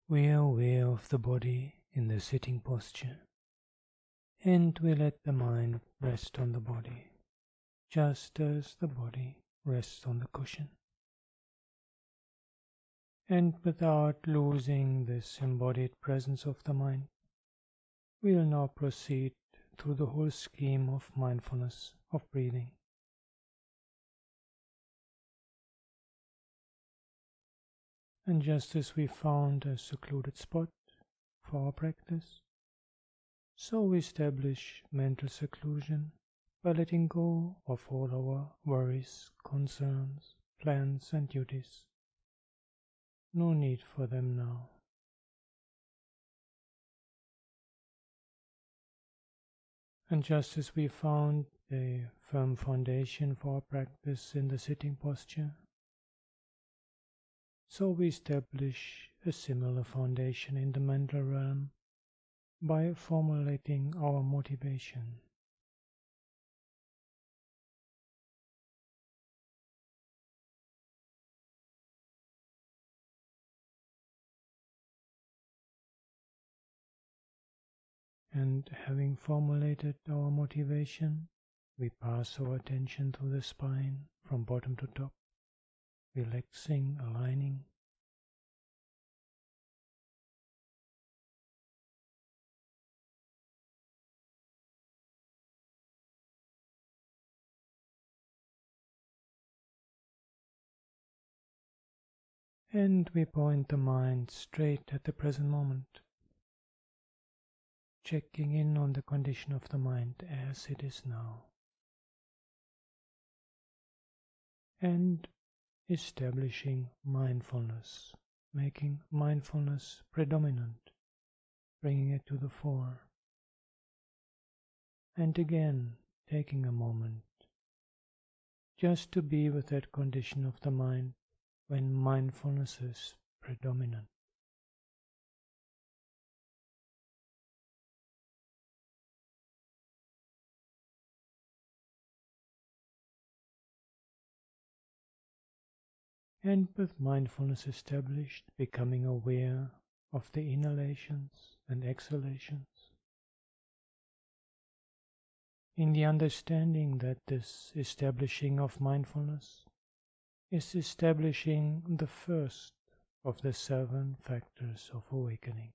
We are aware of the body in the sitting posture, and we let the mind rest on the body, just as the body rests on the cushion. And without losing this embodied presence of the mind, we will now proceed through the whole scheme of mindfulness of breathing. And just as we found a secluded spot for our practice, so we establish mental seclusion by letting go of all our worries, concerns, plans and duties. No need for them now. And just as we found a firm foundation for our practice in the sitting posture, so we establish a similar foundation in the mental realm by formulating our motivation. And having formulated our motivation, we pass our attention through the spine from bottom to top, relaxing, aligning. And we point the mind straight at the present moment, checking in on the condition of the mind as it is now, and establishing mindfulness, making mindfulness predominant, bringing it to the fore, and again taking a moment just to be with that condition of the mind when mindfulness is predominant. And with mindfulness established, becoming aware of the inhalations and exhalations, in the understanding that this establishing of mindfulness is establishing the first of the 7 factors of awakening.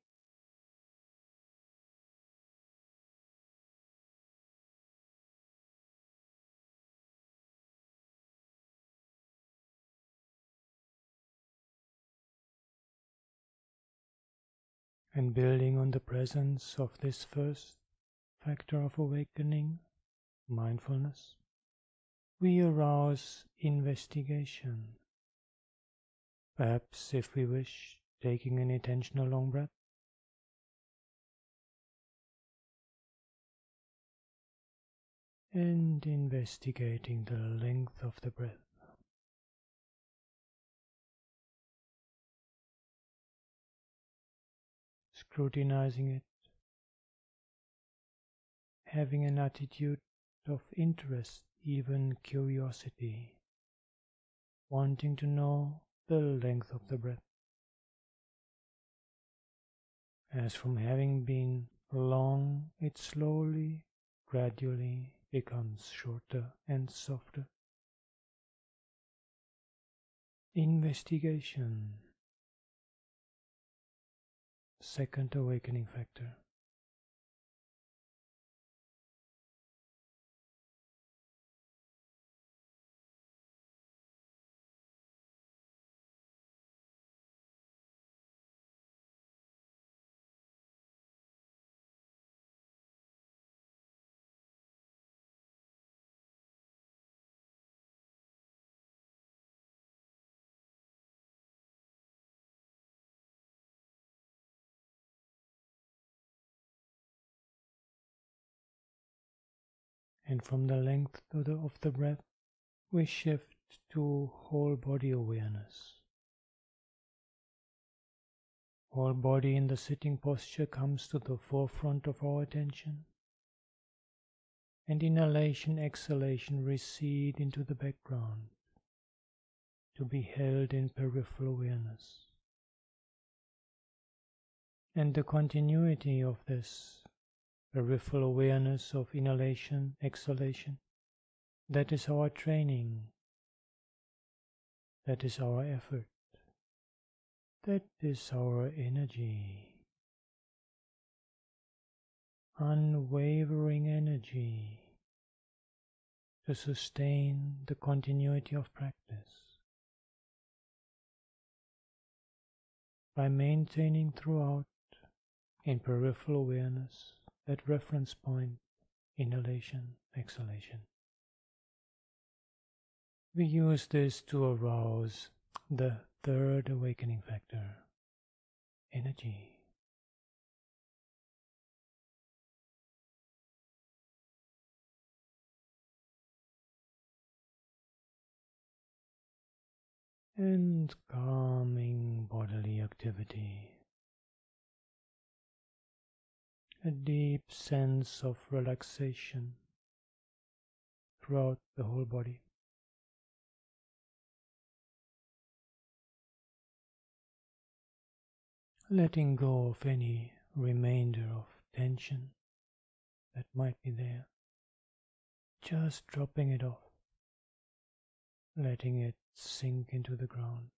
And building on the presence of this first factor of awakening, mindfulness, we arouse investigation. Perhaps, if we wish, taking an intentional long breath. And investigating the length of the breath. Scrutinizing it, having an attitude of interest, even curiosity, wanting to know the length of the breath, as from having been long, it slowly, gradually becomes shorter and softer. Investigation, second awakening factor. And from the length of the breath, we shift to whole body awareness. Whole body in the sitting posture comes to the forefront of our attention, and inhalation, exhalation recede into the background to be held in peripheral awareness. And the continuity of this peripheral awareness of inhalation, exhalation, that is our training, that is our effort, that is our energy, unwavering energy to sustain the continuity of practice by maintaining throughout in peripheral awareness that reference point, inhalation, exhalation. We use this to arouse the third awakening factor, energy. And calming bodily activity. A deep sense of relaxation throughout the whole body. Letting go of any remainder of tension that might be there. Just dropping it off. Letting it sink into the ground.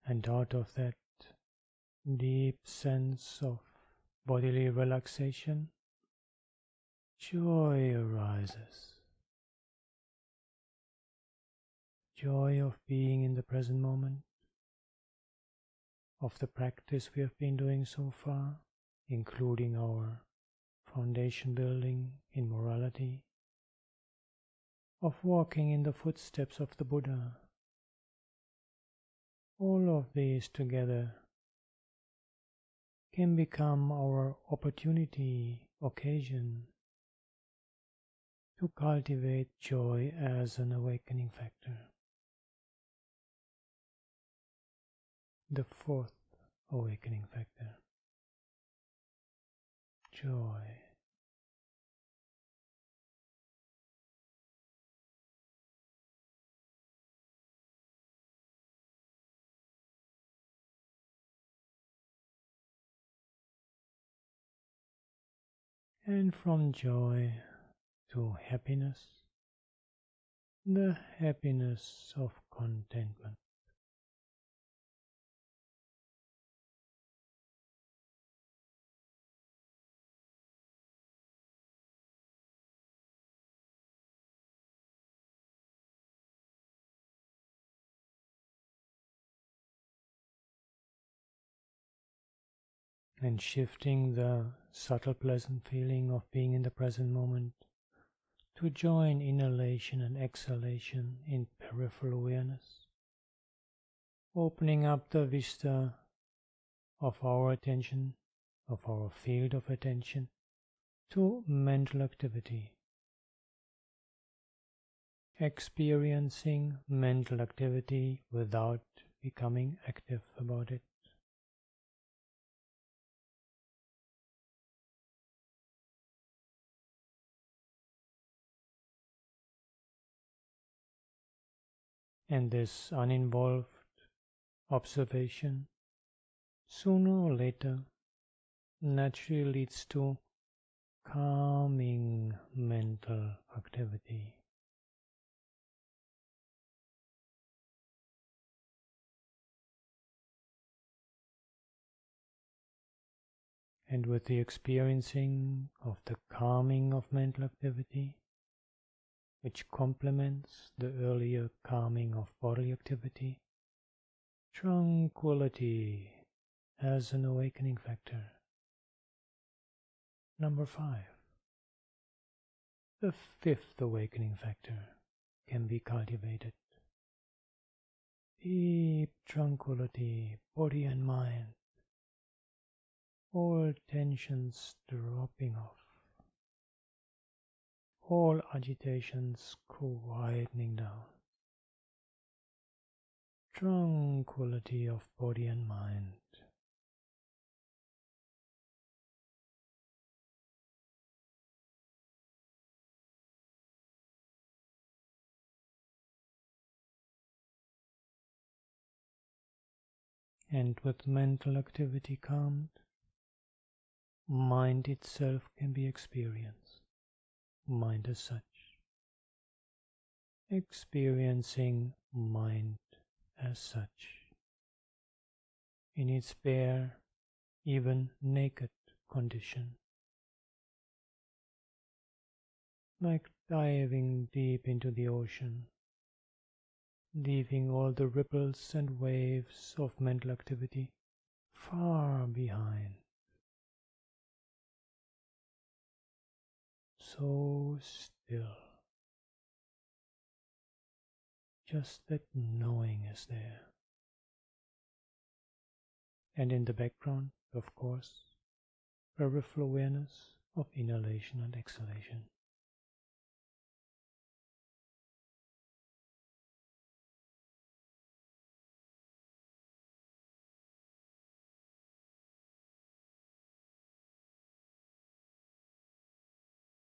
And out of that deep sense of bodily relaxation, joy arises. Joy of being in the present moment, of the practice we have been doing so far, including our foundation building in morality, of walking in the footsteps of the Buddha. All of these together can become our opportunity, occasion to cultivate joy as an awakening factor. The fourth awakening factor, joy. And from joy to happiness, the happiness of contentment. And shifting the subtle pleasant feeling of being in the present moment to join inhalation and exhalation in peripheral awareness, opening up the vista of our attention, of our field of attention, to mental activity, experiencing mental activity without becoming active about it. And this uninvolved observation, sooner or later, naturally leads to calming mental activity. And with the experiencing of the calming of mental activity, which complements the earlier calming of bodily activity, tranquility as an awakening factor. Number 5. The fifth awakening factor can be cultivated. Deep tranquility, body and mind, all tensions dropping off, all agitations quietening down, tranquility of body and mind. and with mental activity calmed, mind itself can be experienced, mind as such, experiencing mind as such, in its bare, even naked condition, like diving deep into the ocean, leaving all the ripples and waves of mental activity far behind. So still, just that knowing is there. And in the background, of course, peripheral awareness of inhalation and exhalation.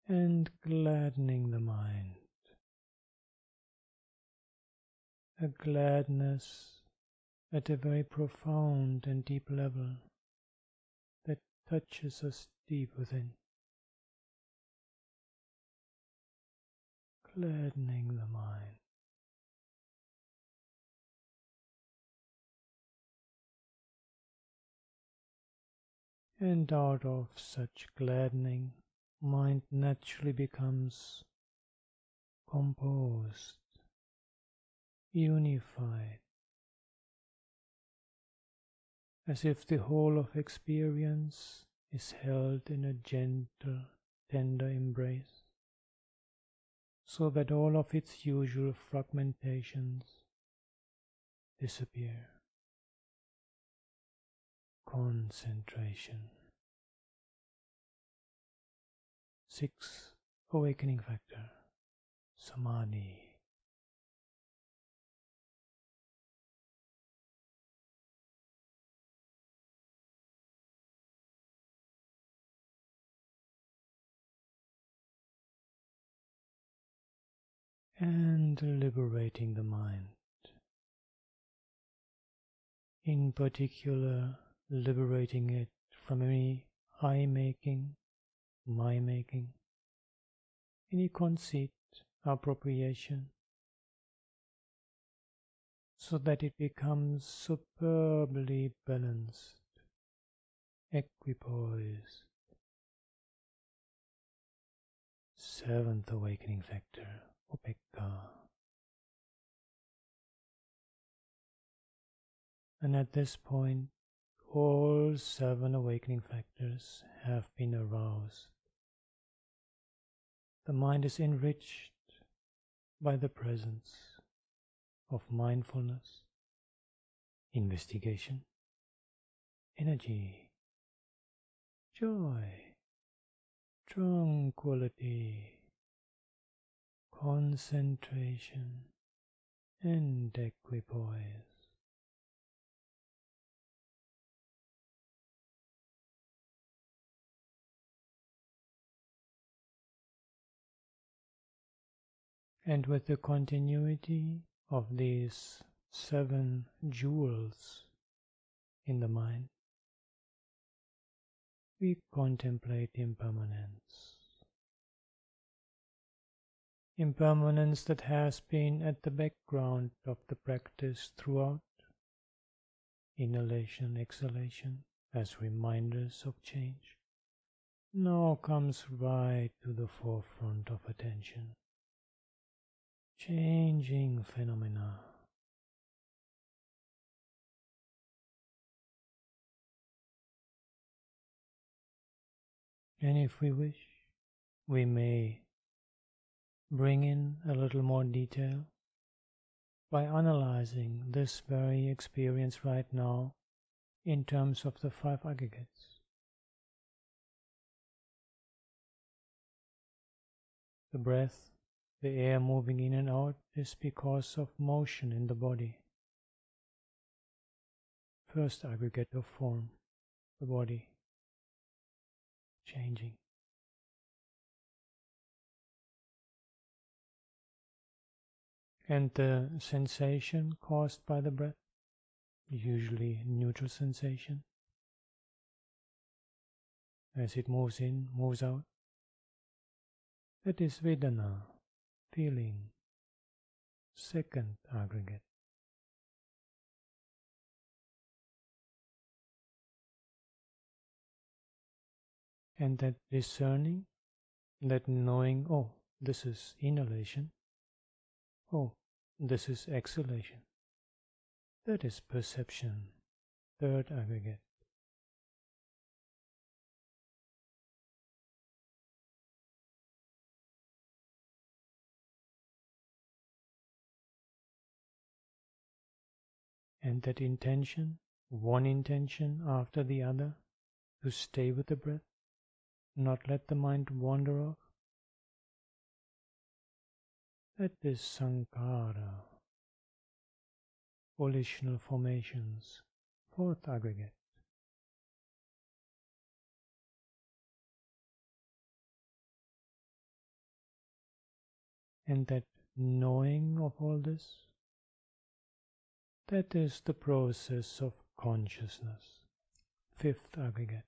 And gladdening the mind, a gladness at a very profound and deep level that touches us deep within, gladdening the mind. And out of such gladdening, mind naturally becomes composed, unified, as if the whole of experience is held in a gentle, tender embrace, so that all of its usual fragmentations disappear. Concentration. 6th awakening factor, samadhi. And liberating the mind. In particular, liberating it from any I-making, my-making, any conceit, appropriation, so that it becomes superbly balanced, equipoised. 7th awakening factor, upekkha. And at this point, all 7 awakening factors have been aroused. The mind is enriched by the presence of mindfulness, investigation, energy, joy, tranquility, concentration, and equipoise. And with the continuity of these 7 jewels in the mind, we contemplate impermanence. Impermanence that has been at the background of the practice throughout, inhalation, exhalation, as reminders of change, now comes right to the forefront of attention. Changing phenomena. And if we wish, we may bring in a little more detail by analyzing this very experience right now in terms of the 5 aggregates. The breath, the air moving in and out, is because of motion in the body. First aggregate of form, the body changing. And the sensation caused by the breath, usually neutral sensation. As it moves in, moves out, that is Vedana, feeling, second aggregate. And that discerning, that knowing, oh, this is inhalation, oh, this is exhalation, that is perception, third aggregate. And that intention, one intention after the other, to stay with the breath, not let the mind wander off, that is sankhara, volitional formations, fourth aggregate. And that knowing of all this, that is the process of consciousness, fifth aggregate.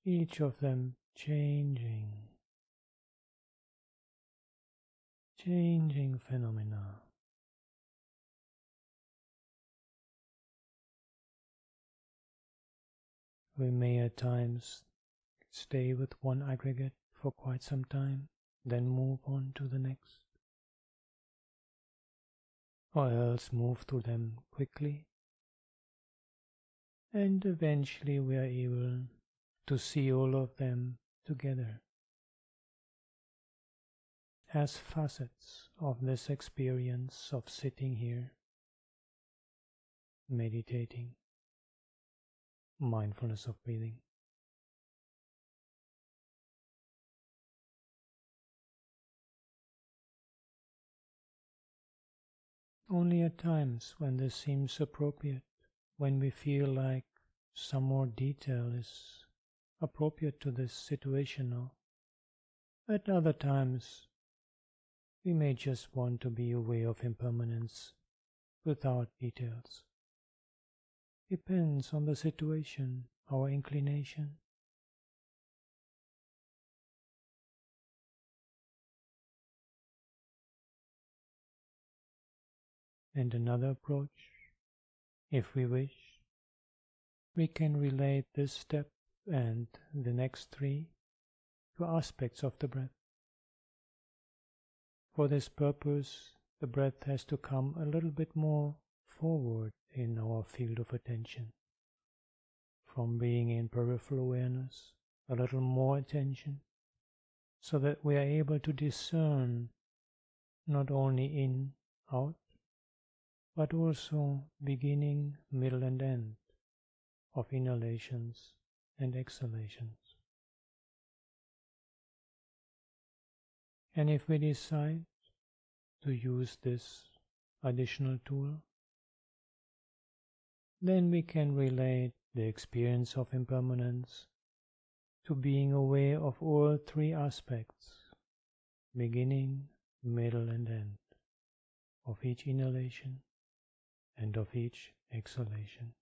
Each of them changing phenomena. We may at times stay with one aggregate for quite some time, then move on to the next, or else move through them quickly, and eventually we are able to see all of them together as facets of this experience of sitting here, meditating, mindfulness of breathing. Only at times when this seems appropriate, when we feel like some more detail is appropriate to this situation, or at other times we may just want to be aware of impermanence without details. Depends on the situation, our inclination. And another approach, if we wish, we can relate this step and the next three to aspects of the breath. For this purpose, the breath has to come a little bit more forward in our field of attention. From being in peripheral awareness, a little more attention, so that we are able to discern not only in, out, but also beginning, middle and end of inhalations and exhalations. And if we decide to use this additional tool, then we can relate the experience of impermanence to being aware of all three aspects, beginning, middle and end, of each inhalation and of each exhalation.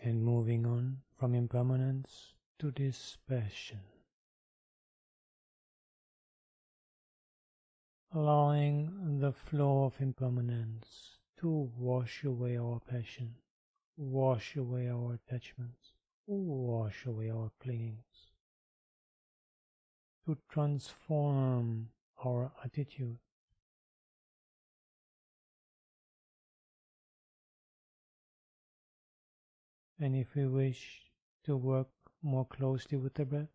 And moving on from impermanence to dispassion, allowing the flow of impermanence to wash away our passion, wash away our attachments, wash away our clingings, to transform our attitude. And if we wish to work more closely with the breath,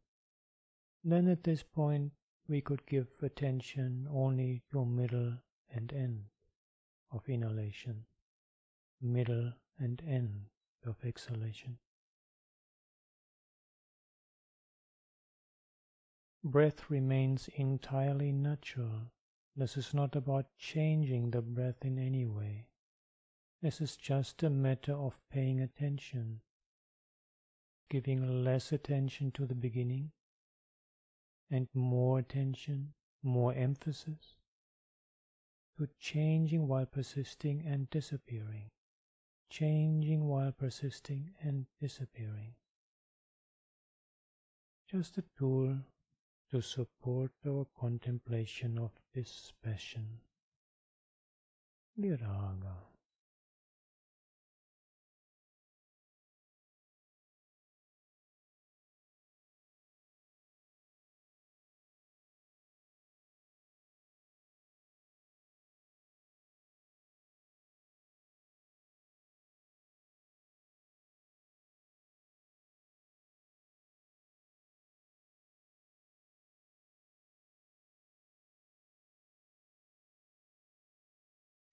then at this point we could give attention only to middle and end of inhalation, middle and end of exhalation. Breath remains entirely natural. This is not about changing the breath in any way. This is just a matter of paying attention, giving less attention to the beginning and more attention, more emphasis to changing while persisting and disappearing, changing while persisting and disappearing. Just a tool to support our contemplation of this passion, viraga.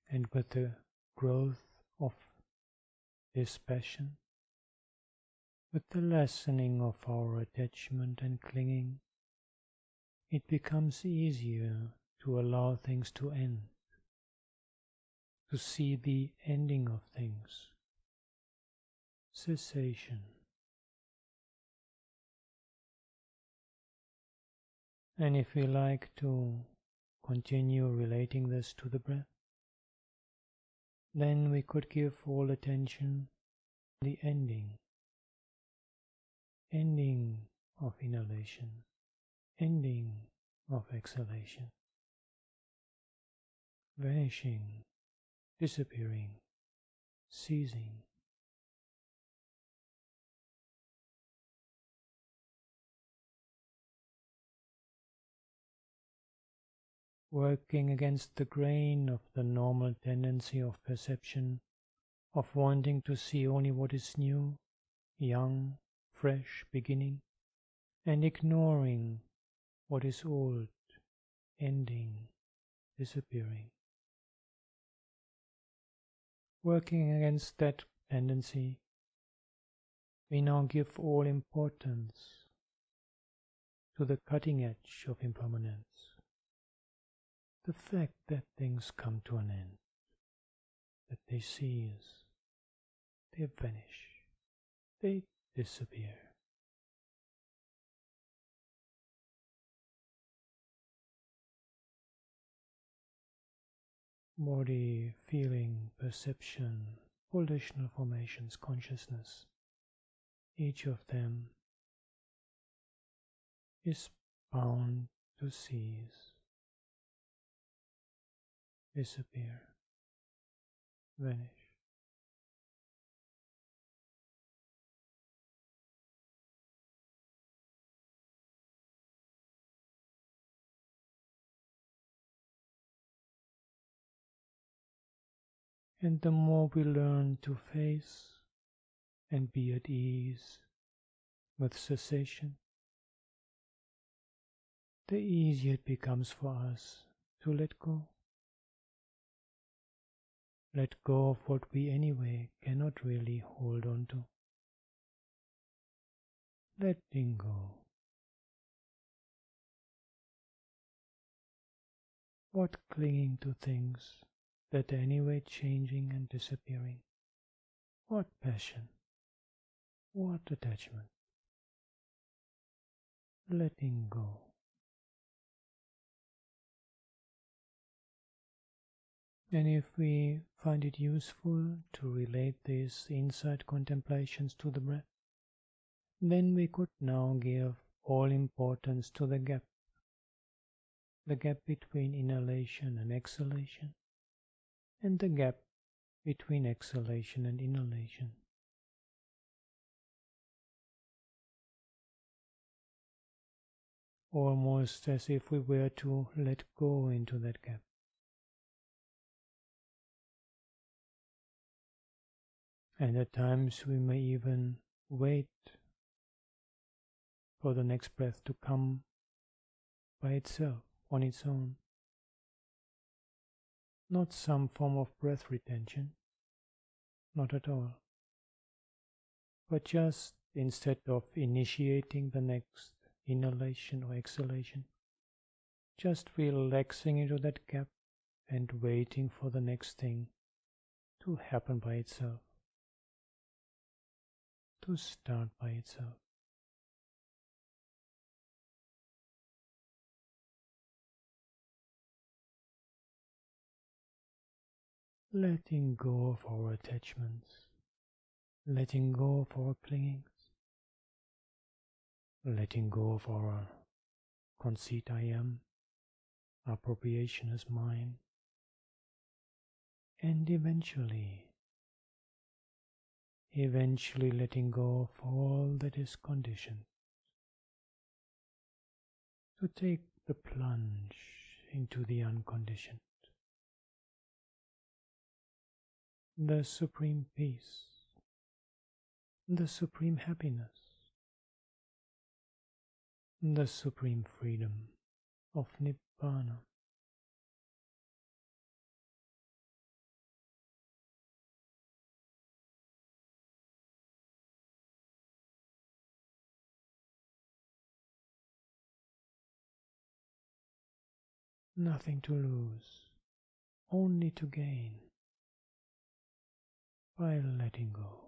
And with the growth of this passion, with the lessening of our attachment and clinging, it becomes easier to allow things to end, to see the ending of things, cessation. And if we like to continue relating this to the breath, then we could give all attention to the ending of inhalation, ending of exhalation, vanishing, disappearing, ceasing. Working against the grain of the normal tendency of perception, of wanting to see only what is new, young, fresh, beginning, and ignoring what is old, ending, disappearing. Working against that tendency, we now give all importance to the cutting edge of impermanence. The fact that things come to an end, that they cease, they vanish, they disappear. Body, feeling, perception, volitional formations, consciousness, each of them is bound to cease, disappear, vanish. And the more we learn to face and be at ease with cessation, the easier it becomes for us to let go. Let go of what we anyway cannot really hold on to. Letting go. What clinging to things that are anyway changing and disappearing? What passion? What attachment? Letting go. And if we find it useful to relate these insight contemplations to the breath, then we could now give all importance to the gap between inhalation and exhalation, and the gap between exhalation and inhalation. Almost as if we were to let go into that gap. And at times we may even wait for the next breath to come by itself, on its own. Not some form of breath retention, not at all. But just instead of initiating the next inhalation or exhalation, just relaxing into that gap and waiting for the next thing to happen by itself, to start by itself. Letting go of our attachments, letting go of our clingings, letting go of our conceit I am, appropriation as mine, and eventually letting go of all that is conditioned, to take the plunge into the unconditioned, the supreme peace, the supreme happiness, the supreme freedom of Nibbana. Nothing to lose, only to gain by letting go.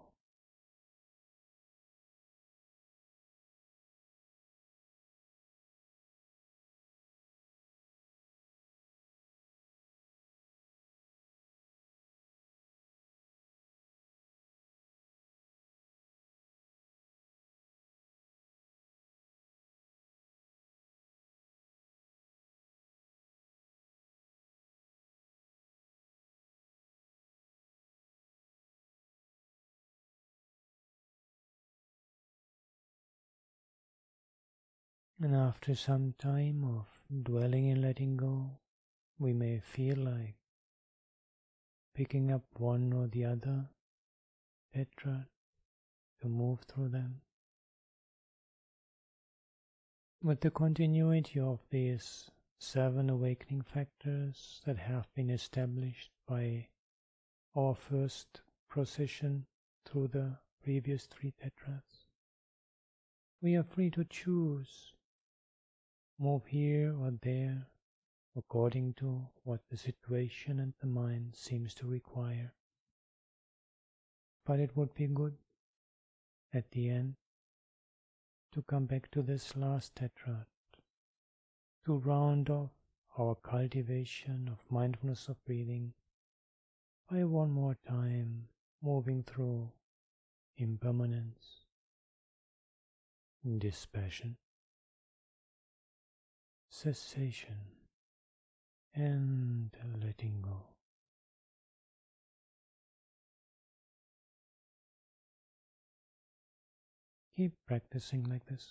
And after some time of dwelling in letting go, we may feel like picking up one or the other tetrad to move through them. With the continuity of these 7 awakening factors that have been established by our first procession through the previous 3 tetrads, we are free to choose, move here or there, according to what the situation and the mind seems to require. But it would be good, at the end, to come back to this last tetrad, to round off our cultivation of mindfulness of breathing by one more time moving through impermanence, dispassion, cessation, and letting go. Keep practicing like this.